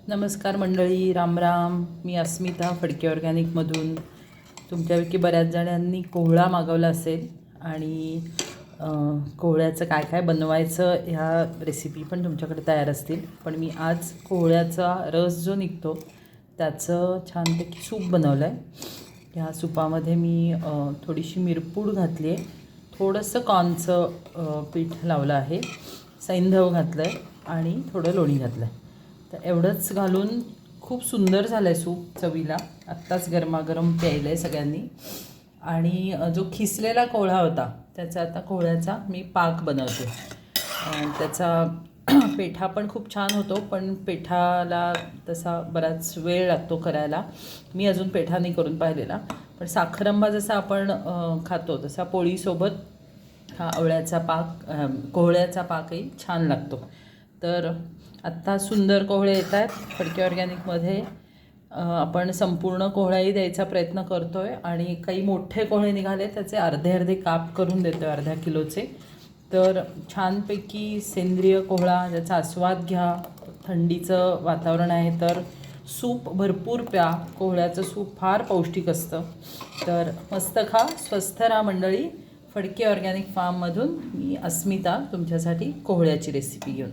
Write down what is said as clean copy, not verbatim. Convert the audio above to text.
नमस्कार मंडळी, राम राम. मी अस्मिता फडके ऑर्गॅनिकमधून. तुमच्यापैकी बऱ्याच जणांनी कोहळा मागवला असेल आणि कोहळ्याचं काय काय बनवायचं ह्या रेसिपी पण तुमच्याकडे तयार असतील. पण मी आज कोहळ्याचा रस जो निघतो त्याचं छानपैकी सूप बनवलं आहे. ह्या सूपामध्ये मी थोडीशी मिरपूड घातली आहे, थोडंसं कॉर्नचं पीठ लावलं आहे, सैंधव घातलं आहे आणि थोडं लोणी घातलं आहे. तर एवढंच घालून खूप सुंदर झालं आहे सूप चवीला. आत्ताच गरमागरम प्यायलं आहे सगळ्यांनी. आणि जो खिसलेला कोहळा होता त्याचा आता कोहळ्याचा मी पाक बनवते. त्याचा पेठा पण खूप छान होतो, पण पेठाला तसा बराच वेळ लागतो करायला. मी अजून पेठा नाही करून पाहिलेला, पण साखरंबा जसा आपण खातो तसा पोळीसोबत हा आवळ्याचा पाक कोहळ्याचा पाकही छान लागतो. तर आत्ता सुंदर कोहळे येत आहेत फडके ऑर्गॅनिकमध्ये. आपण संपूर्ण कोहळाही द्यायचा प्रयत्न करतो आहे आणि काही मोठे कोहळे निघाले त्याचे अर्धे अर्धे काप करून देतो आहे, अर्ध्या किलोचे. तर छानपैकी सेंद्रिय कोहळा, ज्याचा आस्वाद घ्या. थंडीचं वातावरण आहे तर सूप भरपूर प्या. कोहळ्याचं सूप फार पौष्टिक असतं. तर मस्त खा, स्वस्थ राहा मंडळी. फडके ऑर्गॅनिक फार्ममधून मी अस्मिता तुमच्यासाठी कोहळ्याची रेसिपी घेऊन.